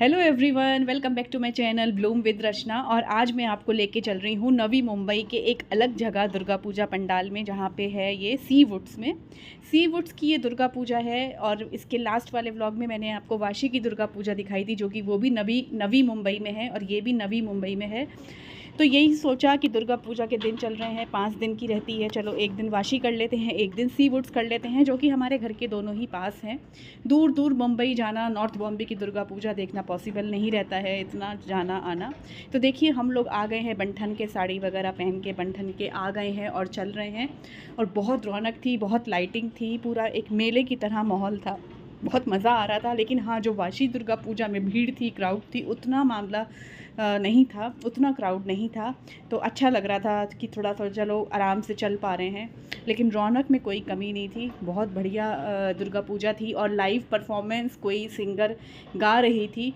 Hello everyone, welcome back to my channel bloom with Rachna. और आज मैं आपको लेके चल रही हूँ नवी मुंबई के एक अलग जगह दुर्गा पूजा पंडाल में, जहाँ पे है ये सी वुड्स में। सी वुड्स की ये दुर्गा पूजा है। और इसके लास्ट वाले व्लॉग में मैंने आपको वाशी की दुर्गा पूजा दिखाई थी, जो कि वो भी नवी मुंबई में है और ये भी नवी मुंबई में है। तो यही सोचा कि दुर्गा पूजा के दिन चल रहे हैं, 5 दिन की रहती है, चलो एक दिन वाशी कर लेते हैं, एक दिन सी वुड्स कर लेते हैं, जो कि हमारे घर के दोनों ही पास हैं। दूर दूर मुंबई जाना, नॉर्थ बॉम्बे की दुर्गा पूजा देखना पॉसिबल नहीं रहता है, इतना जाना आना। तो देखिए हम लोग आ गए हैं, बंठन के साड़ी वगैरह पहन के बंठन के आ गए हैं और चल रहे हैं। और बहुत रौनक थी, बहुत लाइटिंग थी, पूरा एक मेले की तरह माहौल था, बहुत मज़ा आ रहा था। लेकिन हाँ, जो वाशी दुर्गा पूजा में भीड़ थी, क्राउड थी, उतना मामला नहीं था, उतना क्राउड नहीं था। तो अच्छा लग रहा था कि थोड़ा सा चलो आराम से चल पा रहे हैं। लेकिन रौनक में कोई कमी नहीं थी, बहुत बढ़िया दुर्गा पूजा थी। और लाइव परफॉर्मेंस कोई सिंगर गा रही थी,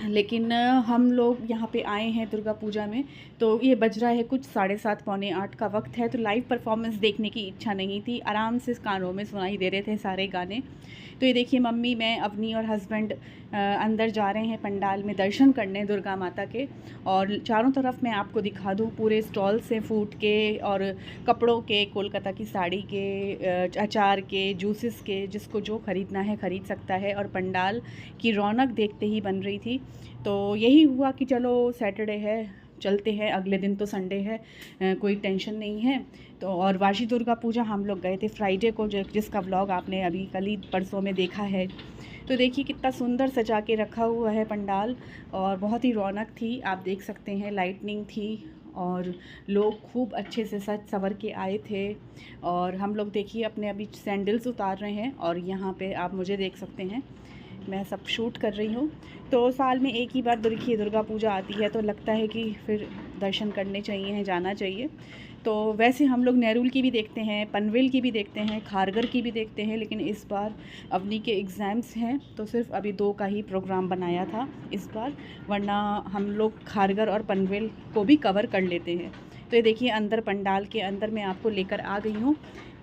लेकिन हम लोग यहाँ पे आए हैं दुर्गा पूजा में, तो ये बज रहा है कुछ 7:30 पौने 8 का वक्त है। तो लाइव परफॉर्मेंस देखने की इच्छा नहीं थी, आराम से कानों में सुनाई दे रहे थे सारे गाने। तो ये देखिए मम्मी, मैं, अवनी और हस्बैंड अंदर जा रहे हैं पंडाल में दर्शन करने दुर्गा माता के। और चारों तरफ मैं आपको दिखा दूँ, पूरे स्टॉल्स हैं फूड के और कपड़ों के, कोलकाता की साड़ी के, अचार के, जूसेस के, जिसको जो ख़रीदना है ख़रीद सकता है। और पंडाल की रौनक देखते ही बन रही थी। तो यही हुआ कि चलो सैटरडे है, चलते हैं, अगले दिन तो संडे है, कोई टेंशन नहीं है। तो और वाशी दुर्गा पूजा हम लोग गए थे फ्राइडे को, जिसका व्लॉग आपने अभी कल ही परसों में देखा है। तो देखिए कितना सुंदर सजा के रखा हुआ है पंडाल, और बहुत ही रौनक थी, आप देख सकते हैं, लाइटनिंग थी और लोग खूब अच्छे से सज संवर के आए थे। और हम लोग देखिए अपने अभी सैंडल्स उतार रहे हैं, और यहाँ पे आप मुझे देख सकते हैं, मैं सब शूट कर रही हूँ। तो साल में एक ही बार देखिए दुर्गा पूजा आती है, तो लगता है कि फिर दर्शन करने चाहिए, जाना चाहिए। तो वैसे हम लोग नेरुल की भी देखते हैं, पनवेल की भी देखते हैं, खारगर की भी देखते हैं, लेकिन इस बार अवनी के एग्ज़ाम्स हैं तो सिर्फ अभी 2 का ही प्रोग्राम बनाया था इस बार, वरना हम लोग खारगर और पनवेल को भी कवर कर लेते हैं। तो ये देखिए अंदर पंडाल के अंदर मैं आपको लेकर आ गई हूँ,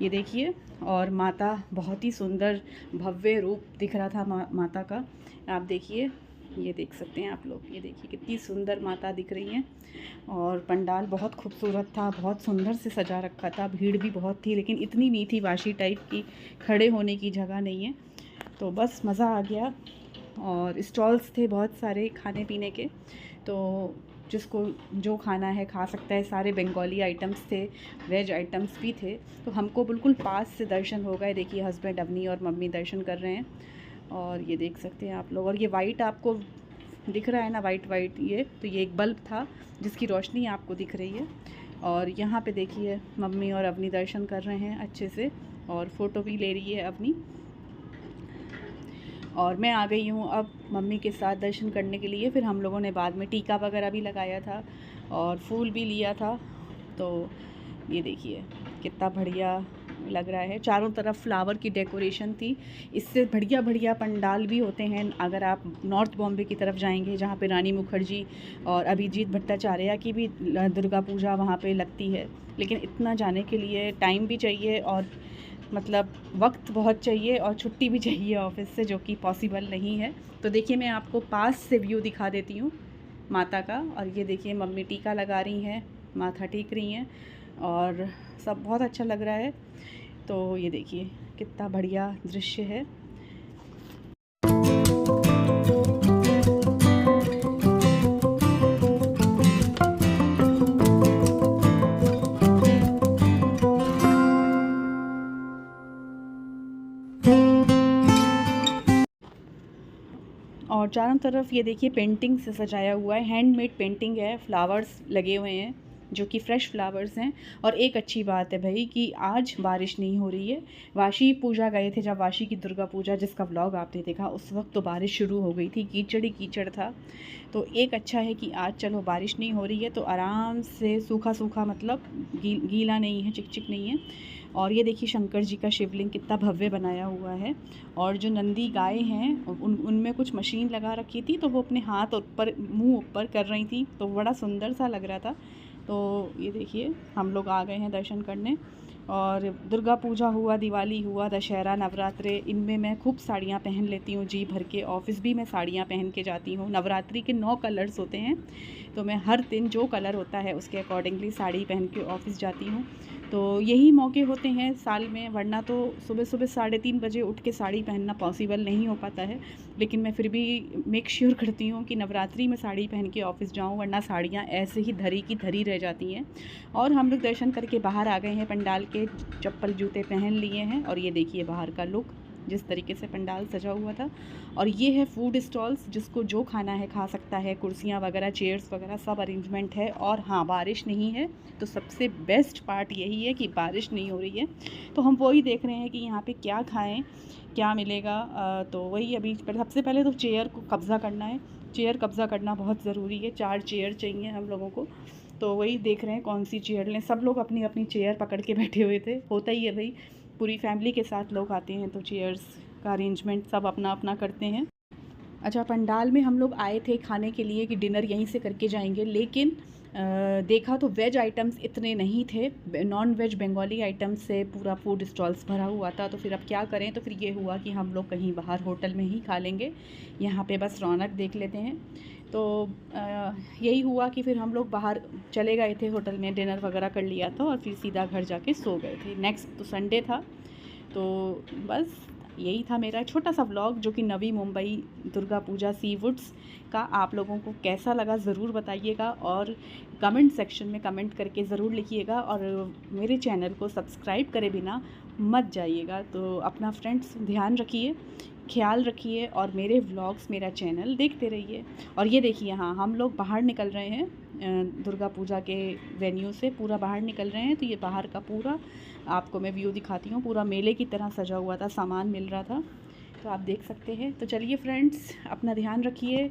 ये देखिए। और माता, बहुत ही सुंदर भव्य रूप दिख रहा था माता का, आप देखिए, ये देख सकते हैं आप लोग, ये देखिए कितनी सुंदर माता दिख रही हैं। और पंडाल बहुत खूबसूरत था, बहुत सुंदर से सजा रखा था, भीड़ भी बहुत थी, लेकिन इतनी नहीं थी वाशी टाइप की, खड़े होने की जगह नहीं है। तो बस मज़ा आ गया। और स्टॉल्स थे बहुत सारे खाने पीने के, तो जिसको जो खाना है खा सकता है, सारे बंगाली आइटम्स थे, वेज आइटम्स भी थे। तो हमको बिल्कुल पास से दर्शन हो गए, देखिए हस्बैंड, अवनी और मम्मी दर्शन कर रहे हैं। और ये देख सकते हैं आप लोग, और ये वाइट आपको दिख रहा है ना, वाइट वाइट, ये तो ये एक बल्ब था जिसकी रोशनी आपको दिख रही है। और यहाँ पे देखिए मम्मी और अवनी दर्शन कर रहे हैं अच्छे से, और फ़ोटो भी ले रही है अवनी। और मैं आ गई हूँ अब मम्मी के साथ दर्शन करने के लिए। फिर हम लोगों ने बाद में टीका वगैरह भी लगाया था और फूल भी लिया था। तो ये देखिए कितना बढ़िया लग रहा है, चारों तरफ फ्लावर की डेकोरेशन थी। इससे बढ़िया बढ़िया पंडाल भी होते हैं अगर आप नॉर्थ बॉम्बे की तरफ जाएंगे, जहाँ पे रानी मुखर्जी और अभिजीत भट्टाचार्य की भी दुर्गा पूजा वहाँ पे लगती है। लेकिन इतना जाने के लिए टाइम भी चाहिए, और मतलब वक्त बहुत चाहिए, और छुट्टी भी चाहिए ऑफिस से, जो कि पॉसिबल नहीं है। तो देखिए मैं आपको पास से व्यू दिखा देती हूँ माता का। और ये देखिए मम्मी टीका लगा रही हैं, माथा टेक रही हैं, और सब बहुत अच्छा लग रहा है। तो ये देखिए कितना बढ़िया दृश्य है। और चारों तरफ ये देखिए पेंटिंग से सजाया हुआ है, हैंडमेड पेंटिंग है, फ्लावर्स लगे हुए हैं जो कि फ़्रेश फ्लावर्स हैं। और एक अच्छी बात है भाई कि आज बारिश नहीं हो रही है। वाशी पूजा गए थे, जब वाशी की दुर्गा पूजा जिसका व्लॉग आपने देखा, उस वक्त तो बारिश शुरू हो गई थी, कीचड़ ही कीचड़ था। तो एक अच्छा है कि आज चलो बारिश नहीं हो रही है, तो आराम से सूखा सूखा, मतलब गीला नहीं है, चिकचिक नहीं है। और ये देखिए शंकर जी का शिवलिंग कितना भव्य बनाया हुआ है। और जो नंदी गाय हैं उनमें कुछ मशीन लगा रखी थी, तो वो अपने हाथ ऊपर, मुंह ऊपर कर रही थी, तो बड़ा सुंदर सा लग रहा था। तो ये देखिए हम लोग आ गए हैं दर्शन करने। और दुर्गा पूजा हुआ, दिवाली हुआ, दशहरा, नवरात्रे, इनमें मैं खूब साड़ियाँ पहन लेती हूँ जी भर के। ऑफ़िस भी मैं साड़ियाँ पहन के जाती हूँ। नवरात्रि के 9 कलर्स होते हैं, तो मैं हर दिन जो कलर होता है उसके अकॉर्डिंगली साड़ी पहन के ऑफ़िस जाती हूँ। तो यही मौके होते हैं साल में, वरना तो सुबह सुबह 3:30 बजे उठ के साड़ी पहनना पॉसिबल नहीं हो पाता है। लेकिन मैं फिर भी मेक श्योर करती हूँ कि नवरात्रि में साड़ी पहन के ऑफ़िस जाऊँ, वरना साड़ियाँ ऐसे ही धरी की धरी रह जाती हैं। और हम लोग दर्शन करके बाहर आ गए हैं पंडाल के, चप्पल जूते पहन लिए हैं और ये देखिए बाहर का लुक, जिस तरीके से पंडाल सजा हुआ था। और ये है फूड स्टॉल्स, जिसको जो खाना है खा सकता है, कुर्सियाँ वगैरह, चेयर्स वगैरह सब अरेंजमेंट है। और हाँ, बारिश नहीं है, तो सबसे बेस्ट पार्ट यही है कि बारिश नहीं हो रही है। तो हम वही देख रहे हैं कि यहाँ पे क्या खाएं, क्या मिलेगा। तो वही अभी सबसे पहले तो चेयर को कब्ज़ा करना है। चेयर कब्ज़ा करना बहुत ज़रूरी है, 4 चेयर चाहिए हम लोगों को। तो वही देख रहे हैं कौन सी चेयर लें। सब लोग अपनी अपनी चेयर पकड़ के बैठे हुए थे। होता ही है भाई, पूरी फैमिली के साथ लोग आते हैं तो चेयर्स का अरेंजमेंट सब अपना अपना करते हैं। अच्छा, पंडाल में हम लोग आए थे खाने के लिए कि डिनर यहीं से करके जाएंगे, लेकिन देखा तो वेज आइटम्स इतने नहीं थे, नॉन वेज बंगाली आइटम्स से पूरा फूड स्टॉल्स भरा हुआ था। तो फिर अब क्या करें, तो फिर ये हुआ कि हम लोग कहीं बाहर होटल में ही खा लेंगे, यहाँ पे बस रौनक देख लेते हैं। तो यही हुआ कि फिर हम लोग बाहर चले गए थे, होटल में डिनर वगैरह कर लिया था और फिर सीधा घर जाके सो गए थे। नेक्स्ट तो संडे था, तो बस यही था मेरा छोटा सा व्लॉग, जो कि नवी मुंबई दुर्गा पूजा सी वुड्स का। आप लोगों को कैसा लगा ज़रूर बताइएगा और कमेंट सेक्शन में कमेंट करके ज़रूर लिखिएगा। और मेरे चैनल को सब्सक्राइब करे बिना मत जाइएगा। तो अपना फ्रेंड्स ध्यान रखिए, ख्याल रखिए और मेरे व्लॉग्स, मेरा चैनल देखते रहिए। और ये देखिए, हाँ, हम लोग बाहर निकल रहे हैं दुर्गा पूजा के वेन्यू से, पूरा बाहर निकल रहे हैं। तो ये बाहर का पूरा आपको मैं व्यू दिखाती हूँ। पूरा मेले की तरह सजा हुआ था, सामान मिल रहा था, तो आप देख सकते हैं। तो चलिए फ्रेंड्स, अपना ध्यान रखिए,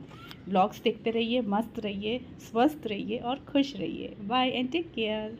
व्लॉग्स देखते रहिए, मस्त रहिए, स्वस्थ रहिए और खुश रहिए। Bye and take care.